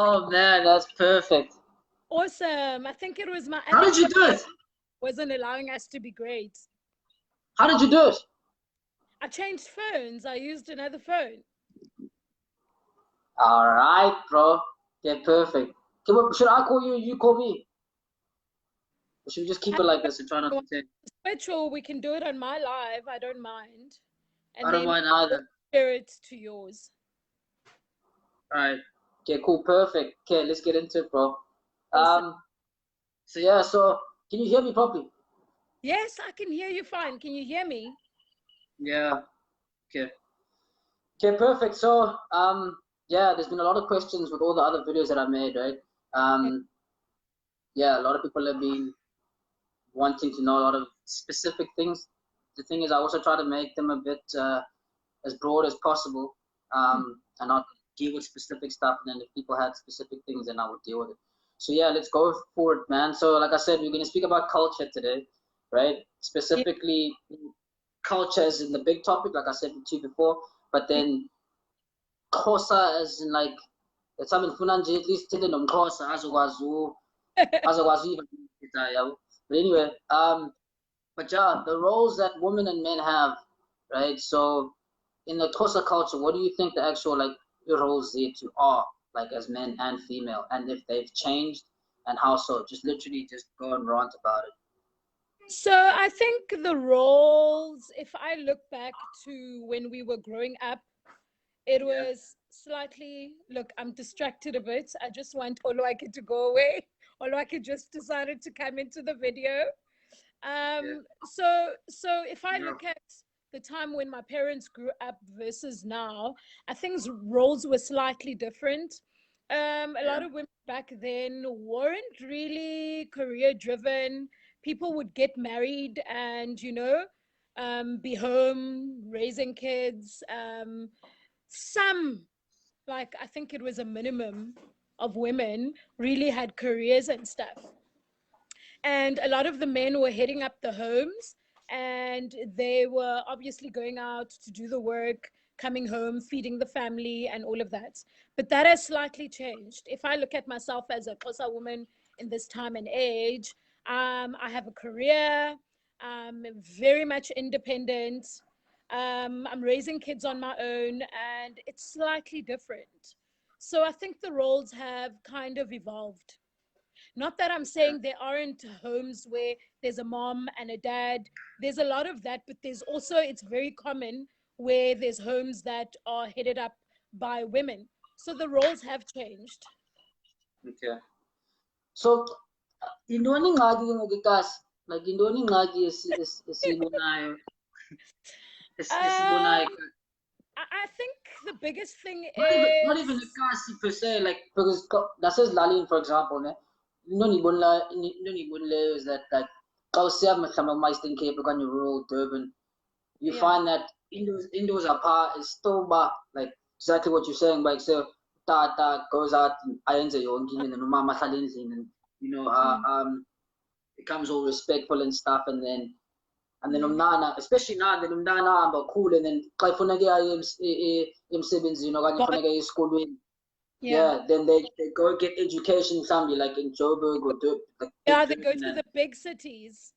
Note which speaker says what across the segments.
Speaker 1: Oh man, that's perfect.
Speaker 2: Awesome. I think it was my
Speaker 1: How
Speaker 2: other
Speaker 1: did you do
Speaker 2: phone
Speaker 1: it?
Speaker 2: wasn't allowing us to be great.
Speaker 1: How did you do it?
Speaker 2: I changed phones. I used another phone.
Speaker 1: All right, bro. Okay, perfect. Okay, well, should I call you? You call me? Or should we just keep it like this and try not to say?
Speaker 2: Switch, or we can do it on my live. I don't mind.
Speaker 1: I
Speaker 2: And
Speaker 1: don't
Speaker 2: then
Speaker 1: mind
Speaker 2: we'll
Speaker 1: either.
Speaker 2: share it to yours.
Speaker 1: All right. Okay, cool, perfect. Okay, let's get into it, bro.
Speaker 2: Awesome.
Speaker 1: So yeah, so can you hear me properly?
Speaker 2: Yes, I can hear you fine. Can you hear me?
Speaker 1: Yeah. Okay. Okay, perfect. So yeah, there's been a lot of questions with all the other videos that I made, right? Yeah, a lot of people have been wanting to know a lot of specific things. The thing is, I also try to make them a bit as broad as possible, and not deal with specific stuff. And then if people had specific things, then I would deal with it. So yeah, let's go for it, man. So like I said, we're going to speak about culture today, right?
Speaker 2: Yeah.
Speaker 1: Specifically, culture is in the big topic, like I said to you before. But then Xhosa as in like let's have nje at least tell nomxhosa azokwazi yabo. But anyway, but yeah, the roles that women and men have, right? So in the Xhosa culture, what do you think the actual like roles there to are like as men and female, and if they've changed and how so? Just literally just go and rant about it.
Speaker 2: So I think the roles, if I look back to when we were growing up, it
Speaker 1: Yeah,
Speaker 2: was slightly, look, I'm distracted a bit. I just want Oluwake to go away. Oluwake just decided to come into the video.
Speaker 1: yeah,
Speaker 2: So if I
Speaker 1: yeah,
Speaker 2: look at the time when my parents grew up versus now, I think roles were slightly different. A lot
Speaker 1: yeah,
Speaker 2: of women back then weren't really career driven. People would get married and, be home raising kids. Some, like, I think it was a minimum of women really had careers and stuff. And a lot of the men were heading up the homes, and they were obviously going out to do the work, coming home, feeding the family, and all of that. But that has slightly changed. If I look at myself as a Xhosa woman in this time and age, I have a career, very much independent. I'm raising kids on my own, and it's slightly different. So I think the roles have kind of evolved. Not that I'm
Speaker 1: yeah.
Speaker 2: saying there aren't homes where there's a mom and a dad. There's a lot of that, but there's also, it's very common where there's homes that are headed up by women. So the roles have changed.
Speaker 1: Okay. So yintoni ingxaki ke ngoku ikasi? Like yintoni ingxaki esiyibonayo
Speaker 2: Um,
Speaker 1: esibonayo?
Speaker 2: I think the biggest thing
Speaker 1: Not even
Speaker 2: is,
Speaker 1: ikasi per se, like because that says Lalin, for example, ne? Into is that like xa usiya mhlawumbi kuma-Eastern Cape okanye rural Durban, you
Speaker 2: yeah,
Speaker 1: find that indoors apart is still like exactly what you're saying, like so tata goes out and ayenze yonke into and then umama ahlala endlini and you know
Speaker 2: mm,
Speaker 1: becomes all respectful and stuff and then
Speaker 2: mm,
Speaker 1: umnana, especially now, then umnana ahamba cool and then xa kufuneka aye emsebenzini okanye
Speaker 2: but
Speaker 1: kufuneka aye esikolweni,
Speaker 2: yeah,
Speaker 1: yeah, then they go get education somewhere like in Joburg or like
Speaker 2: yeah,
Speaker 1: big
Speaker 2: they go
Speaker 1: Durban
Speaker 2: to
Speaker 1: and
Speaker 2: the big cities.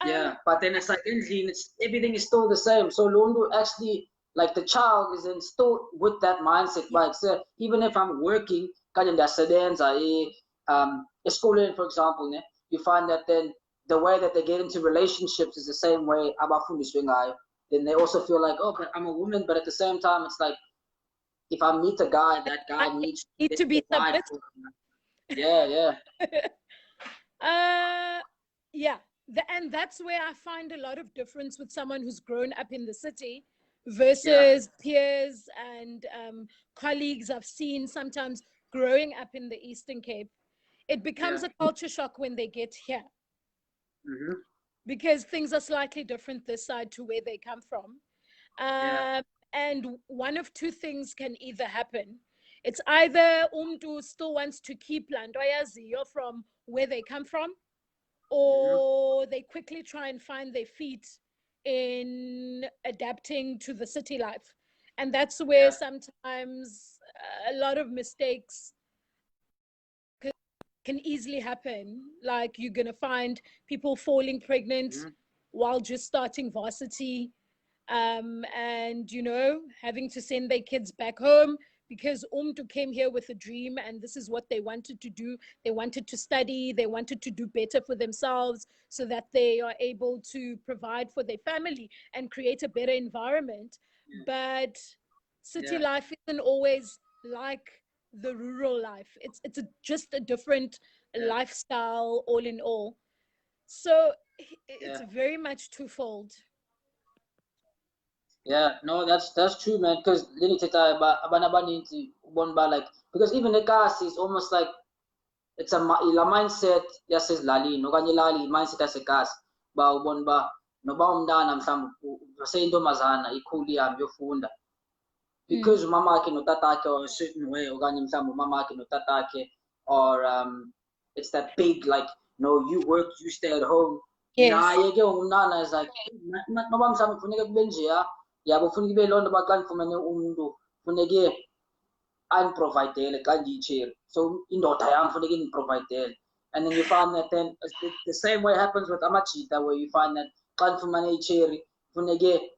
Speaker 2: Um,
Speaker 1: yeah, but then it's like endlini, everything is still the same. So Lundu actually, like the child is then still with that mindset.
Speaker 2: yeah,
Speaker 1: Like, so even if I'm working, kaya sedenza, schooling, for example, ne, you find that then the way that they get into relationships is the same way abafundiswe ngayo. Then they also feel like, oh, but I'm a woman, but at the same time, it's like if I meet a guy, that
Speaker 2: I
Speaker 1: guy needs
Speaker 2: need
Speaker 1: to
Speaker 2: to be
Speaker 1: provide
Speaker 2: submissive.
Speaker 1: for him. Yeah, yeah,
Speaker 2: uh, yeah, and that's where I find a lot of difference with someone who's grown up in the city
Speaker 1: yeah,
Speaker 2: versus peers and colleagues I've seen sometimes growing up in the Eastern Cape. It
Speaker 1: yeah.
Speaker 2: becomes a culture shock when they get here
Speaker 1: Mm-hmm.
Speaker 2: because things are slightly different this side to where they come from.
Speaker 1: Yeah,
Speaker 2: Um, and one of two things can either happen. It's either umtu still wants to keep Landoya from where they come from,
Speaker 1: mm-hmm.
Speaker 2: or they quickly try and find their feet in adapting to the city life. And that's where
Speaker 1: Yeah,
Speaker 2: sometimes a lot of mistakes can easily happen. Like you're gonna find people falling pregnant while just starting varsity, and having to send their kids back home because umtu came here with a dream and this is what they wanted to do. They wanted to study, they wanted to do better for themselves so that they are able to provide for their family and create a better environment. But city life isn't always like the rural life. It's just a different lifestyle all in all. So it's very much twofold.
Speaker 1: Yeah, no, that's true, man. Because like, because even the gas is almost like it's a mindset yases lali no kanye lali mindset yasegas ba ubona ba noba umntana mhlawumbe waseyintombazana ikhuli ihambe yofunda because umama wakhe notatakhe or a certain way okanye mhlawumbe umama wakhe notatakhe or it's that big like no, you work, you stay at home. Naye ke umntana is like noba mhlawumbe kufuneka kube njeya yabo kufuneka ibe loo nto uba xa ndifumene umntu funeke andiprovidele xa ndiyitsheri so indoda yam funeka indiprovidele. And then you find that then the same way happens with amajita where you find that xa ndifumane itsheri funeke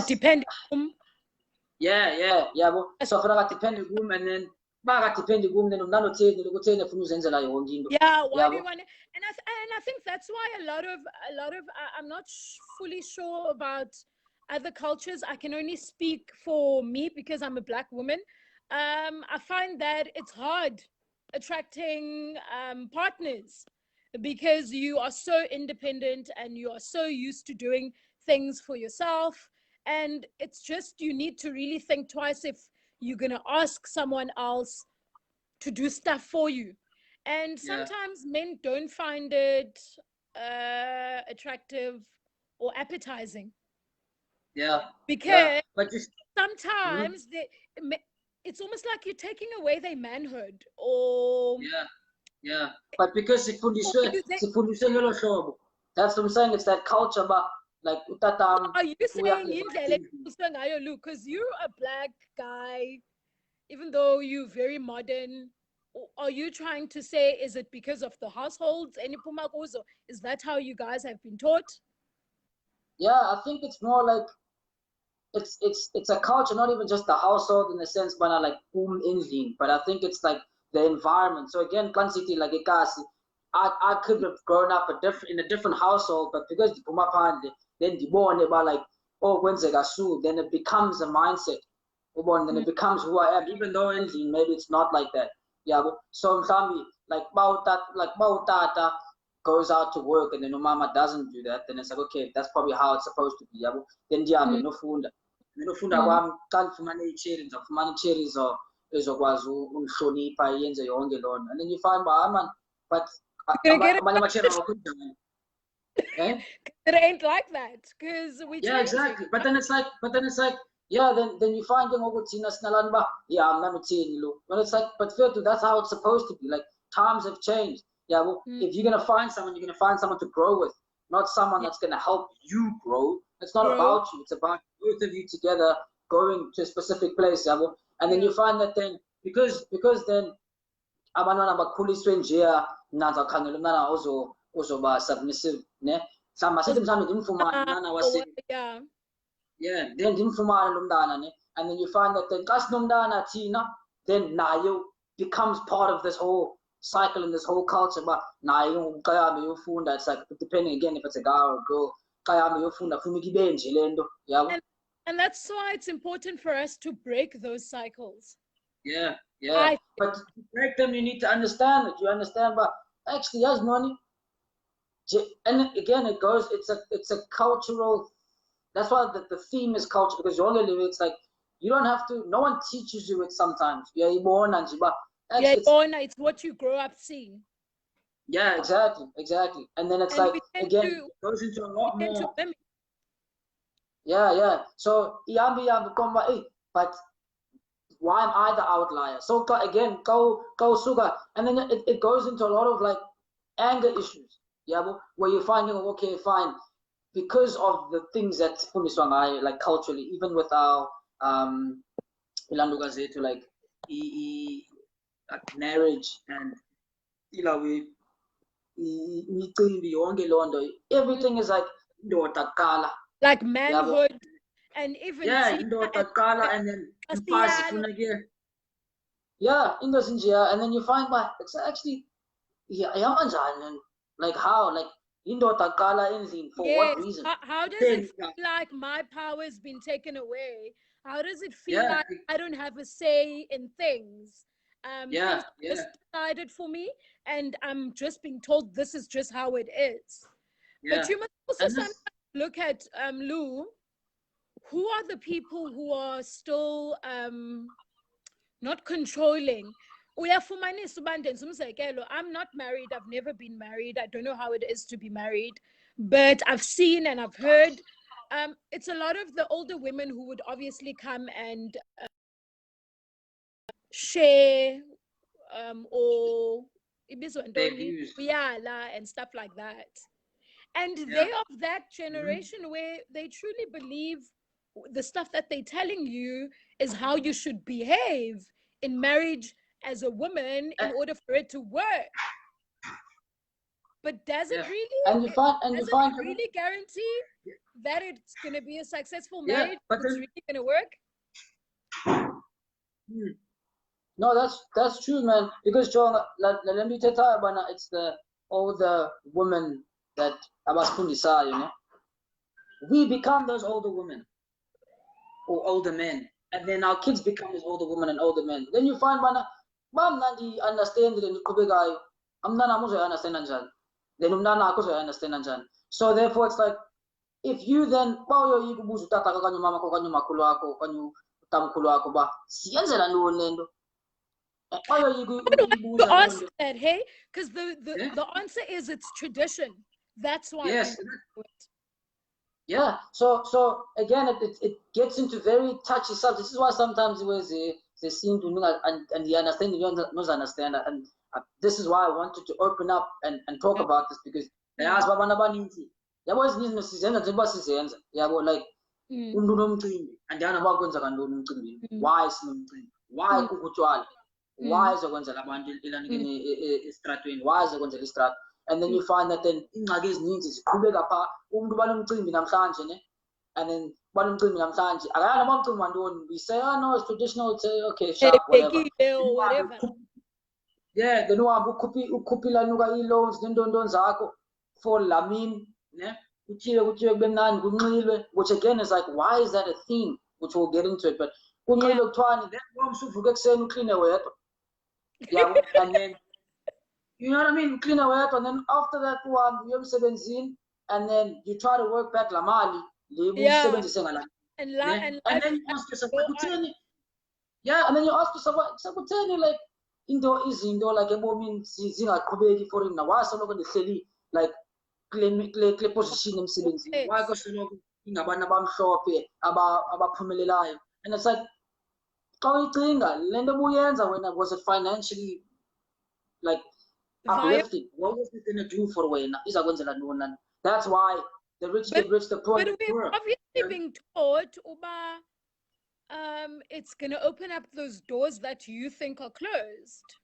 Speaker 2: depend
Speaker 1: yabo so funeka depende kum and then depend kum then umntana otheni ukutheni efuna uzenzela yonke into.
Speaker 2: Why do you want it? And I think that's why a lot of I'm not fully sure about other cultures. I can only speak for me because I'm a Black woman. I find that it's hard attracting partners because you are so independent and you are so used to doing things for yourself, and it's just you need to really think twice if you're going to ask someone else to do stuff for you. And sometimes men don't find it attractive or appetizing. Because sometimes it's almost like you're taking away their manhood or
Speaker 1: but because that's what I'm saying, it's that culture but like
Speaker 2: are you saying because you're a Black guy, even though you're very modern, are you trying to say is it because of the households? Is that how you guys have been taught?
Speaker 1: I think it's more like it's a culture, not even just the household in the sense but like indling, but I think it's like the environment. So again, Klan City like I could have grown up in a different household, but because the Pumapande, then the born about like then it becomes a mindset. Then it becomes who I am, even though maybe it's not like that. So family like Bautata goes out to work and then mama doesn't do that, then it's like okay, that's probably how it's supposed to be. Then no kwami xa ndifumane itsheri ndizawufumana itsheri ezokwazi undihlonipha yenze yonke loo nto, and then you find man but amanye amatsheri
Speaker 2: it ain't like that because we
Speaker 1: exactly, but then it's like then you find them over Tina Snalamba, I'm not seeing you. But it's like, but that's how it's supposed to be. Like times have changed. If you're gonna find someone, you're gonna find someone to grow with, not someone that's gonna help you grow. It's not about you, it's about both of you together going to a specific place, and then you find that then because then abantwana bakhuliswe njeya naza khangela umntana ozoba submissive ne masithi mhlawumbe ndimfumane umntana wase then ndimfumane lo mntana ne, and then you find that then xa sinomntana thina then naye becomes part of this whole cycle and this whole culture but naye xa yahambe yofunda, it's like depending again if it's a guy or a girl, xa yahambe yofunda funeka ibe nje le nto
Speaker 2: and that's why it's important for us to break those cycles.
Speaker 1: But to break them you need to understand it. You understand, but actually as money, and again it goes, it's a cultural, that's why the theme is culture, because you only live it's like you don't have to, no one teaches you it sometimes. You're born and
Speaker 2: it's what you grow up seeing.
Speaker 1: Exactly. And then it's like again it goes into a lot more. So but why am I the outlier? So again, go sugar, and then it goes into a lot of like anger issues. Where you're finding okay, fine, because of the things that like culturally, even with our like like marriage and everything is like
Speaker 2: like manhood and even
Speaker 1: and then and then you find it's actually like how like for what reason?
Speaker 2: How does it feel like my power has been taken away? How does it feel like I don't have a say in things? Things are just decided for me, and I'm just being told this is just how it is. But you must also sometimes look at Lou. Who are the people who are still not controlling? I'm not married. I've never been married. I don't know how it is to be married, but I've seen and I've heard. It's a lot of the older women who would obviously come and share or and stuff like that. And they're of that generation where they truly believe the stuff that they're telling you is how you should behave in marriage as a woman in order for it to work. But does it really really guarantee that it's going to be a successful marriage? It's really going to work?
Speaker 1: No, that's true, man. Because John, let me tell you, it's the older women that abasifundisa, we become those older women or older men, and then our kids become those older women and older men. Then you find understand it and understand understand. So therefore, it's like if you then
Speaker 2: you ask that, hey? Because the answer is it's tradition. That's why.
Speaker 1: Yes. Yeah. So again, it gets into very touchy subjects. This is why sometimes they seem to and the understanding you don't understand, and this is why I wanted to open up and talk about this, because they ask like why why is why and then you find that then and then we say, oh no, it's traditional, it's okay, sharp, whatever. Yeah, then ukupila nuka loans for lamin, which again is like, why is that a theme? Which we'll get into it, but then clean away. Yeah, and then you know what I mean, clean away, and then after that one you have 17, and then you try to work back la mali,
Speaker 2: and
Speaker 1: then you ask yourself, and then you ask yourself, like into like a woman zingaqhubeki for him, why soloko ndehleli like kule position emsebenzini, why kosoloko ingabantu abamhlophe abaphumelelayo. And it's like, was it financially like uplifting? What was it gonna do for wena? That's why the rich get rich, the poor get poor.
Speaker 2: Obviously being taught it's gonna open up those doors that you think are closed.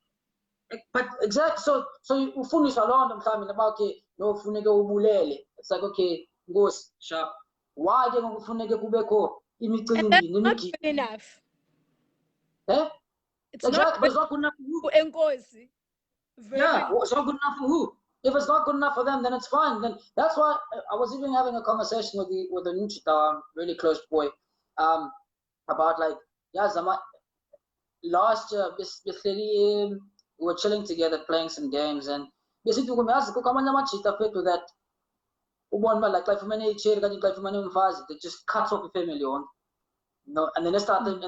Speaker 1: But exactly, so ufundiswa loo nto mhlawumbi about ke no kufuneka ubulele. It's like, okay, Nkosi, sharp, why ke kufuneka kubekho imicimbi
Speaker 2: nemigidi? Enough.
Speaker 1: It's exactly, but it's not good enough for who? Yeah, it's not good enough for who? If it's not good enough for them, then it's fine. Then that's why I was even having a conversation with the Nuchita, really close boy, about like, last year we were chilling together playing some games, and basically we asked that like for many they just cut off the family on. No, and then they started to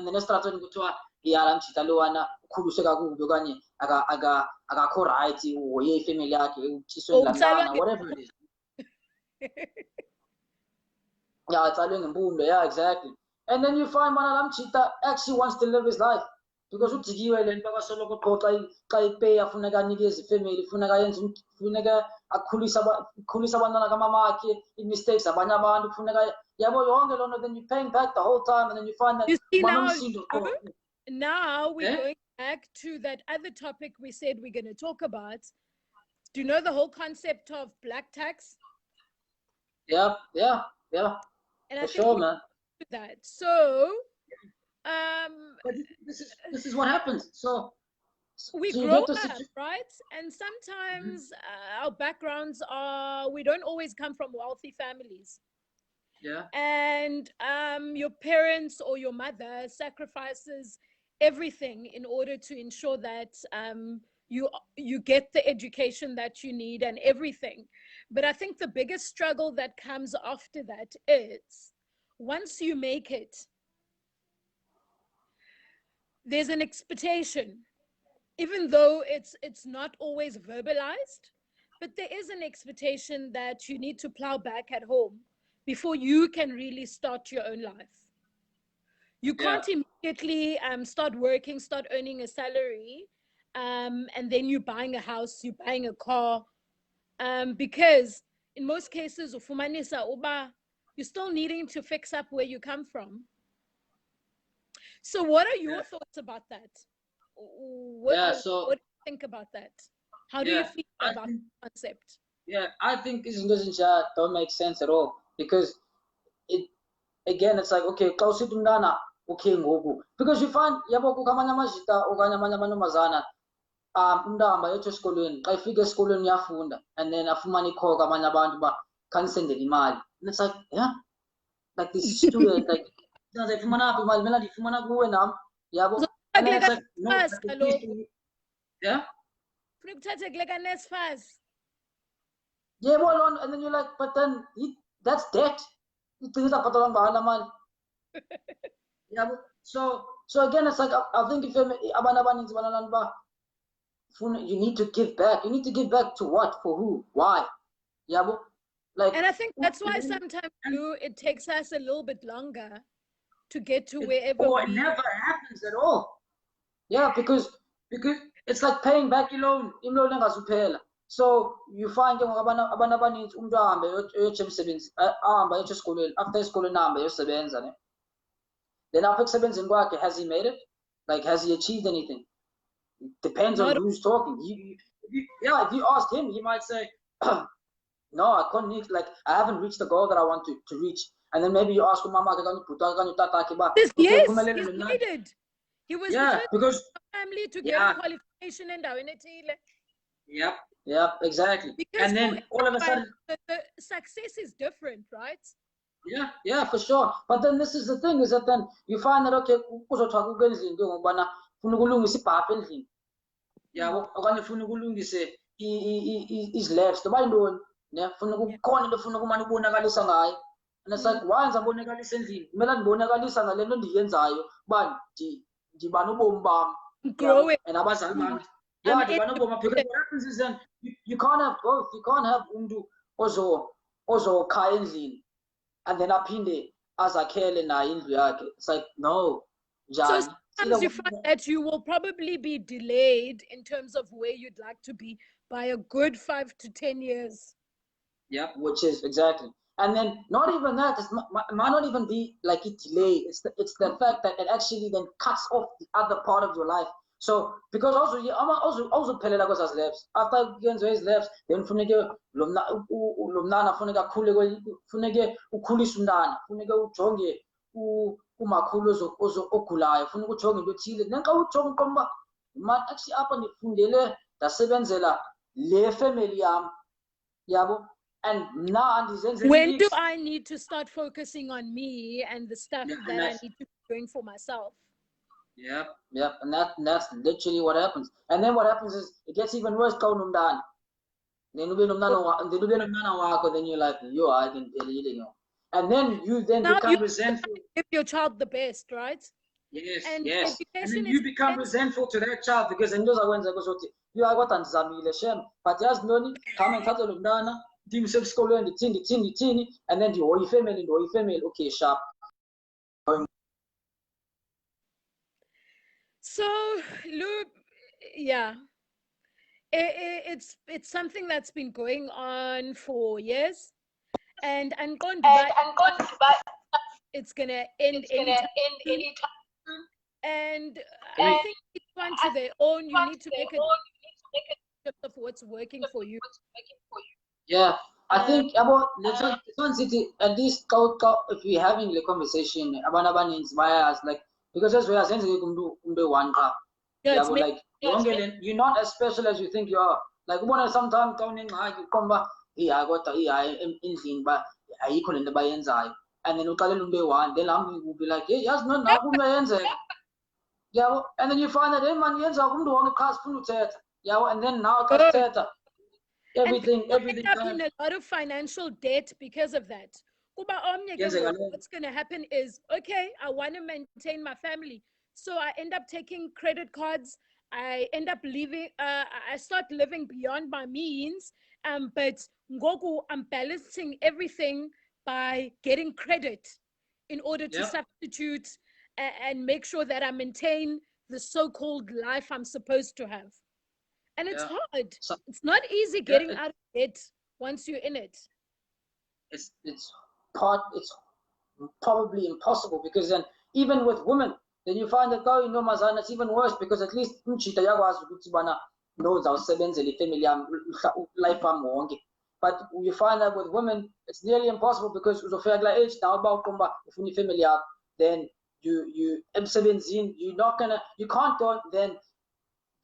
Speaker 1: yalantshita lowana ukhuluse kakubi okanye akakho right uhoye ifamily yakhe utshiswe ngantana, whatever it is. Yeah, utsalwe ngempumlo. Yeah, exactly. And then you find Lamchita actually wants to live his life, because ujikiwe le nto akasoloko qho xa ipeya funeka anikeze ifamily, funeka akhulise abantwana kamamakhe, i-mistakes abanye abantu funeka yabo yonke loo nto, then you're paying back the whole time, and then you find that
Speaker 2: now we're
Speaker 1: Eh?
Speaker 2: going back to that other topic we said we're going to talk about. Do you know the whole concept of black tax?
Speaker 1: Yeah.
Speaker 2: And I
Speaker 1: For
Speaker 2: think
Speaker 1: sure,
Speaker 2: we
Speaker 1: man.
Speaker 2: do that. So um,
Speaker 1: But this is what happens.
Speaker 2: we
Speaker 1: So you
Speaker 2: grow
Speaker 1: get the
Speaker 2: up,
Speaker 1: situation.
Speaker 2: right? And sometimes our backgrounds are, we don't always come from wealthy families.
Speaker 1: Yeah.
Speaker 2: And your parents or your mother sacrifices everything in order to ensure that you get the education that you need and everything. But I think the biggest struggle that comes after that is once you make it, there's an expectation, even though it's not always verbalized, but there is an expectation that you need to plow back at home before you can really start your own life. You
Speaker 1: Yeah.
Speaker 2: can't immediately start working, start earning a salary, and then you're buying a house, you're buying a car, because in most cases, ufumanisa uba, you're still needing to fix up where you come from. So, what are your
Speaker 1: Yeah.
Speaker 2: thoughts about that?
Speaker 1: Yeah.
Speaker 2: What do you think about that? How do you
Speaker 1: Yeah.
Speaker 2: feel
Speaker 1: I
Speaker 2: about
Speaker 1: think
Speaker 2: the concept?
Speaker 1: I think this don't make sense at all because it again it's like okay, close to okay ngoku because you find yabo kukamanya amajita okanye amanye amantombazana umntu ahamba yotho esikolweni xa ifika esikolweni uyafunda and then afumane ikhoka abanye abantu uba khandisendele imali and it's like yeah like this student like ndizayifumana phi imali mela ndiyifumana kuwe nam yabo and then it's like no at least yeah
Speaker 2: Funeka uthathe kule kaNSFAS.
Speaker 1: yeah well and then you're like but then that's debt igcina abhatalwa ngayo laa mali yeah so again it's like I think if abantu abaninzi banalana uba you need to give back. You need to give back to what? For who? Why? Yeah, like.
Speaker 2: And I think that's why sometimes it takes us a little bit longer to get to wherever
Speaker 1: it never happens at all. Yeah, because it's like paying back your loan. Imloan engazuphela. So you find abantu abaninzi umuntu ahambe eyotshe emsebenzi ahamba eyotshe esikolweni after esikolweni ahambe eyosebenza ne. Then apha ekusebenzini kwakhe has he made it? Like has he achieved anything? It depends on who's talking. If you ask him, he might say, no, I can't reach, like, I haven't reached the goal that I want to reach. And then maybe you ask him, Mama,
Speaker 2: yes, he's made it. He was the first
Speaker 1: because
Speaker 2: family to get a qualification and
Speaker 1: Yep, exactly.
Speaker 2: Because
Speaker 1: and then all of a sudden,
Speaker 2: the success is different, right?
Speaker 1: Yeah, for sure. But then this is the thing, is that then you find that, okay, uzothiwa kukwenza into ngokubana funa ukulungisa ibhafu endlini. Yabo, okanye funa ukulungise izilebs, noba yintoni, ne? Funa kukhona into funa ukumane ubonakalisa ngayo. And it's like, why ndizabonakalisa endlini? Kumele ndibonakalisa ngale nto ndiyenzayo uba ndiba nobomi bam. And abazali bam. Yeah, ndiba nobomi. Because what happens is then you can't have both. You can't have umntu ozokhaya endlini and then aphinde azakhele nayo indlu yakhe. It's like, no, njani?
Speaker 2: So sometimes you find that you will probably be delayed in terms of where you'd like to be by a good 5 to 10 years.
Speaker 1: Yeah, which is exactly. And then not even that, it might not even be like a delay. It's the fact that it actually then cuts off the other part of your life. So because also phelela kwezaa labs. After yenziwe ezi labs, then funeke lo mntana funeka akhule funeke ukhulise umntana, funeke ujonge umakhulu ogulayo, funeka ujonge into ethile. Then xa ujonga uqomba man actually apha ndifundele ndasebenzela le family yam. Yabo. And now
Speaker 2: when do I need to start focusing on me and the stuff that I need to be doing for myself?
Speaker 1: Yep. And that's literally what happens. And then what happens is it gets even worse. Then you're like, yo, I can tell you. And then you become resentful.
Speaker 2: Give your child the best, right?
Speaker 1: Yes. And then you become resentful to that child because then those are when you are what and shame. But just no come and tell them team school and the teeny, and then the whole family, okay, sharp.
Speaker 2: So, look, yeah, it's something that's been going on for years, and it's gonna end anytime. And I think each one to their own. You need to make a decision of what's working for you.
Speaker 1: Yeah, I think about this one city at least if we're having the conversation about abaninzi bias like because that's where I sense kumbe one car.
Speaker 2: No,
Speaker 1: Yeah,
Speaker 2: it's
Speaker 1: but like you're not as special as you think you are. Like one sometimes counting you come back, yeah, I got in but I couldn't the bayenza. And then ukalela umbe one, then I'm will be like, hey, yes, no, now kumbe yenze. Yeah, and then you find that hey man yenza kumbe one cars funu teta. Yeah, and then now cars
Speaker 2: good.
Speaker 1: teta.
Speaker 2: And people
Speaker 1: Everything
Speaker 2: end up in a lot of financial debt because of that. Kuba omnye ke
Speaker 1: yenzeka
Speaker 2: ngoku, what's going to happen is, okay, I want to maintain my family. So I end up taking credit cards. I end up living, I start living beyond my means. But ngoku, I'm balancing everything by getting credit in order to substitute and make sure that I maintain the so-called life I'm supposed to have. And it's hard.
Speaker 1: So,
Speaker 2: it's not easy getting out of it once you're in it.
Speaker 1: It's probably impossible because then even with women, then you find that going no mazana it's even worse because at least umchita yakwazi ukuthi bana no zawusebenzela ifamily yami life yami wonke. But you find that with women it's nearly impossible because uzofika kula age now bawuqomba ufuna ifamily yakho then you emsebenzini you can't then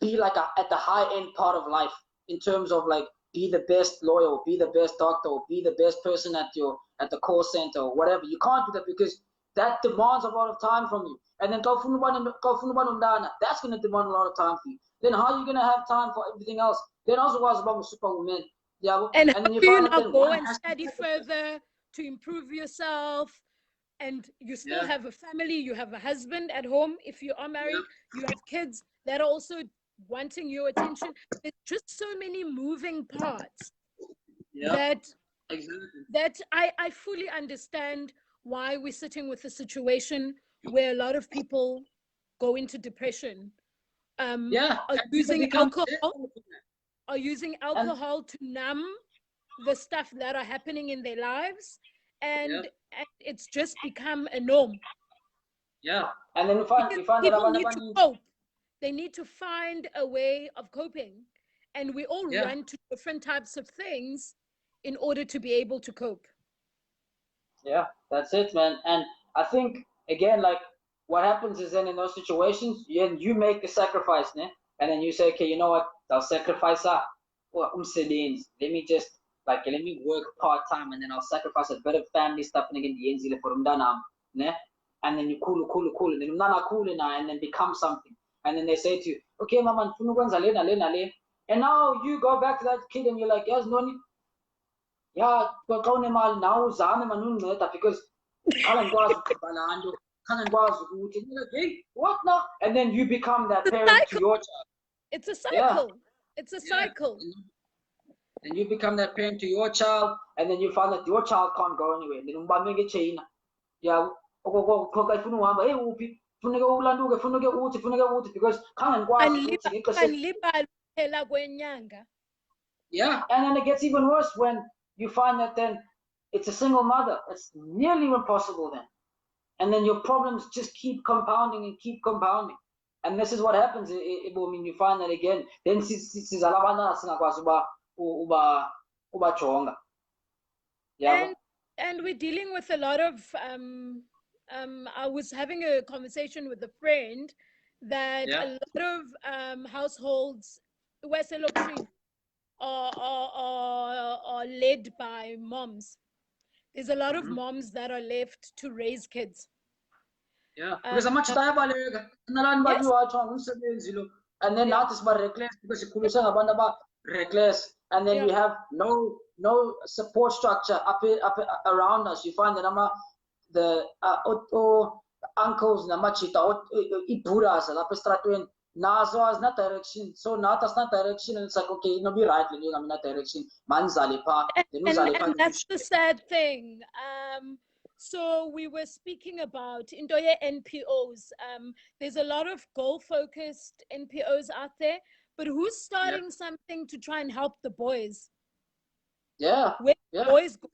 Speaker 1: be like at the high end part of life in terms of like be the best lawyer or be the best doctor or be the best person at the call center or whatever. You can't do that because that demands a lot of time from you. And then that's going to demand a lot of time for you. Then how are you going to have time for everything else? Then also was about superwoman. Yeah,
Speaker 2: and then you now go and study further to improve yourself. And you still have a family, you have a husband at home. If you are married, you have kids that are also wanting your attention. There's just so many moving parts that I fully understand why we're sitting with a situation where a lot of people go into depression. Are using alcohol to numb the stuff that are happening in their lives, and it's just become a norm.
Speaker 1: Yeah, and then
Speaker 2: people need to cope. They need to find a way of coping, and we all run to different types of things in order to be able to cope.
Speaker 1: Yeah, that's it, man. And I think again, like what happens is then in those situations, you make the sacrifice, né? And then you say, okay, you know what? I'll sacrifice that. Well, let me just let me work part time, and then I'll sacrifice a bit of family stuff and again the ends for né? And then you cool, and then cool and then become something. And then they say to you, okay, mama, and now you go back to that kid and you're like, yes, no need. Yeah, now because hey, what now? And then you become that parent to your child.
Speaker 2: It's a cycle. It's a cycle.
Speaker 1: And you become that parent to your child, and then you find that your child can't go anywhere. Yeah, because yeah, and then it gets even worse when you find that then it's a single mother. It's nearly impossible then. And then your problems just keep compounding and keep compounding. And this is what happens. I mean, you find that again. Then
Speaker 2: and we're dealing with a lot of I was having a conversation with a friend that a lot of households are led by moms. There's a lot of moms that are left to raise kids.
Speaker 1: Yeah, because much time and then now it's about reckless because reckless, and then we have no support structure up around us. You find that the uncles na machita ipuras la nazo as not direction, so not as not direction, and it's like okay, be right, I'm not direction.
Speaker 2: And that's the sad thing. So we were speaking about Indoya NPOs. There's a lot of goal-focused NPOs out there, but who's starting something to try and help the boys? Where boys go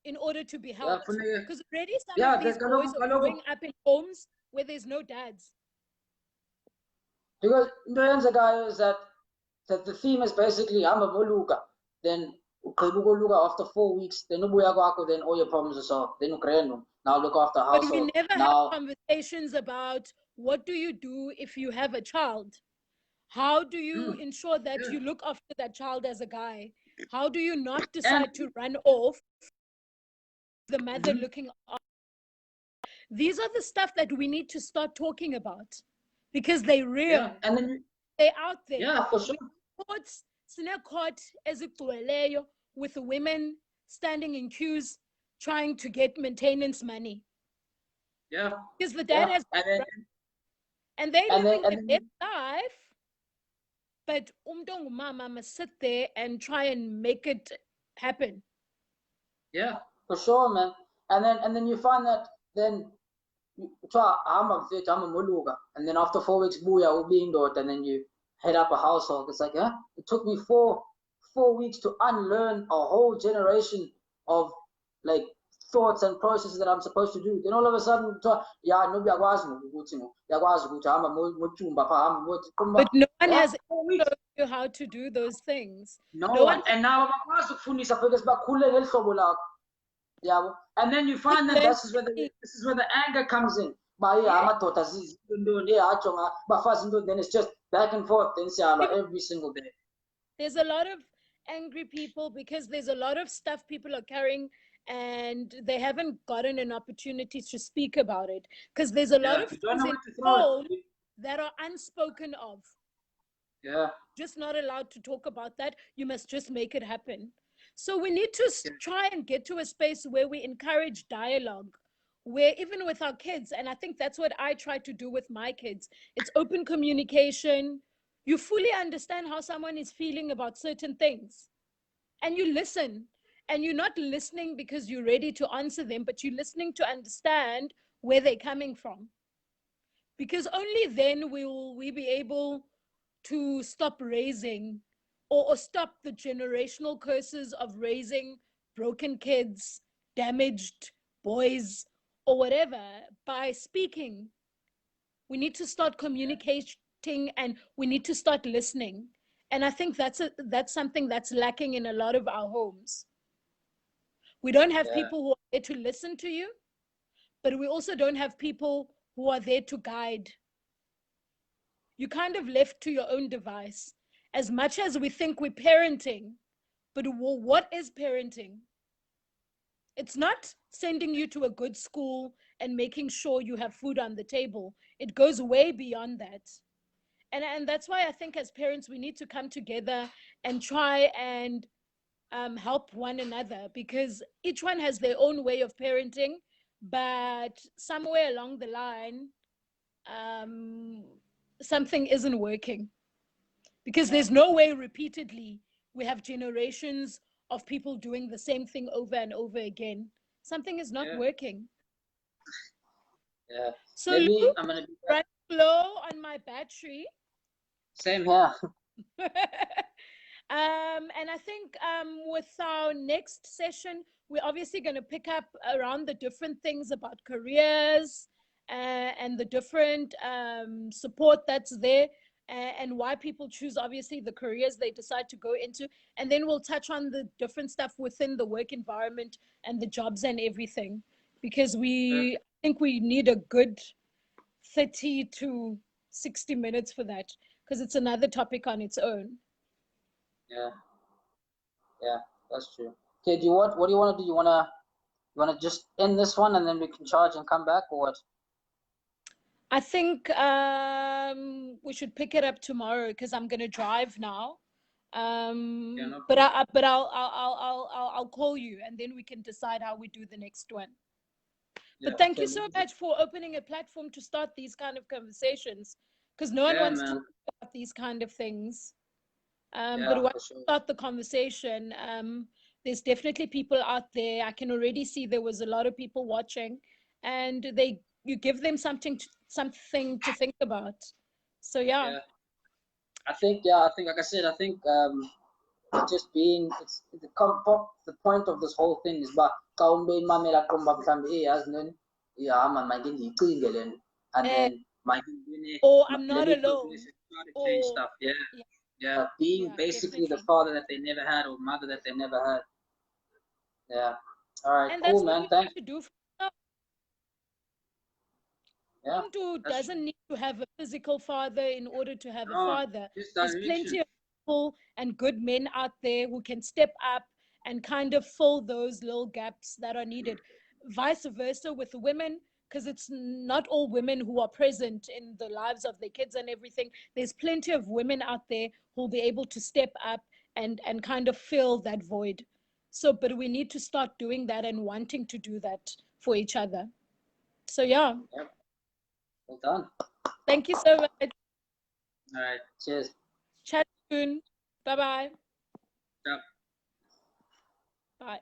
Speaker 2: in order to be helped? Because already some of these boys are growing up in homes where there's no dads.
Speaker 1: Because the guy is that the theme is basically I'm a Voluka. Then Luka after 4 weeks, then then all your problems are solved. Then now look after household.
Speaker 2: But we never
Speaker 1: now,
Speaker 2: have conversations about what do you do if you have a child? How do you ensure that you look after that child as a guy? How do you not decide to run off the mother looking after? These are the stuff that we need to start talking about because they're real.
Speaker 1: Yeah, and then
Speaker 2: they're out there.
Speaker 1: Yeah, for sure.
Speaker 2: Courts, court with the women standing in queues trying to get maintenance money.
Speaker 1: Yeah.
Speaker 2: Because the dad has and they living their life, but mama must sit there and try and make it happen.
Speaker 1: Yeah, for sure, man. And then you find that then I'm a muluga, and then after 4 weeks, booyah, will be indoor, and then you head up a household. It's like, huh? It took me four weeks to unlearn a whole generation of like thoughts and processes that I'm supposed to do. Then all of a sudden, yeah, no,
Speaker 2: but no one has told you how to do those things.
Speaker 1: No one. And now yeah, and then you find that this is where the anger comes in. Then it's just back and forth every single day.
Speaker 2: There's a lot of angry people because there's a lot of stuff people are carrying and they haven't gotten an opportunity to speak about it because there's a lot of things in home that are unspoken of.
Speaker 1: Yeah.
Speaker 2: Just not allowed to talk about that. You must just make it happen. So we need to try and get to a space where we encourage dialogue, where even with our kids, and I think that's what I try to do with my kids, it's open communication. You fully understand how someone is feeling about certain things and you listen, and you're not listening because you're ready to answer them, but you're listening to understand where they're coming from, because only then will we be able to stop raising or stop the generational curses of raising broken kids, damaged boys, or whatever by speaking. We need to start communicating and we need to start listening. And I think that's something that's lacking in a lot of our homes. We don't have people who are there to listen to you, but we also don't have people who are there to guide. You're kind of left to your own device. As much as we think we're parenting, but what is parenting? It's not sending you to a good school and making sure you have food on the table. It goes way beyond that. And that's why I think as parents, we need to come together and try and help one another, because each one has their own way of parenting, but somewhere along the line, something isn't working, because there's no way repeatedly we have generations of people doing the same thing over and over again. Something is not working.
Speaker 1: Yeah.
Speaker 2: So Lou, I'm gonna run low on my battery.
Speaker 1: Same here.
Speaker 2: And I think with our next session, we're obviously going to pick up around the different things about careers and the different support that's there, and why people choose, obviously, the careers they decide to go into. And then we'll touch on the different stuff within the work environment and the jobs and everything, because I think we need a good 30 to 60 minutes for that, because it's another topic on its own.
Speaker 1: Yeah, that's true. Okay, what do you want to do? You wanna just end this one and then we can charge and come back, or what?
Speaker 2: I think we should pick it up tomorrow because I'm gonna drive now. But I'll call you and then we can decide how we do the next one. But thank you so much for opening a platform to start these kind of conversations, because no one wants to talk about these kind of things. But once you start the conversation, there's definitely people out there. I can already see there was a lot of people watching, and you give them something to think about. So
Speaker 1: I think like I said, I think just being the point of this whole thing is about mamela as and then
Speaker 2: or I'm not alone.
Speaker 1: try to change
Speaker 2: or
Speaker 1: stuff. Yeah,
Speaker 2: yeah,
Speaker 1: yeah. Being
Speaker 2: yeah,
Speaker 1: basically the
Speaker 2: definitely.
Speaker 1: father that they never had or mother that they never had. Yeah. All right.
Speaker 2: And
Speaker 1: Cool,
Speaker 2: that's what
Speaker 1: man.
Speaker 2: we
Speaker 1: Thanks.
Speaker 2: need to do. For
Speaker 1: Yeah,
Speaker 2: Umuntu
Speaker 1: that's true.
Speaker 2: doesn't need to have a physical father in order to have a
Speaker 1: No,
Speaker 2: father.
Speaker 1: just
Speaker 2: There's plenty
Speaker 1: direction.
Speaker 2: of people and good men out there who can step up and kind of fill those little gaps that are needed. Vice versa with women, because it's not all women who are present in the lives of their kids and everything. There's plenty of women out there who'll be able to step up and kind of fill that void. So, but we need to start doing that and wanting to do that for each other. So, yeah.
Speaker 1: Yep. Well done.
Speaker 2: Thank you so much.
Speaker 1: All right. Cheers.
Speaker 2: Chat soon. Bye-bye.
Speaker 1: Ciao.
Speaker 2: Bye.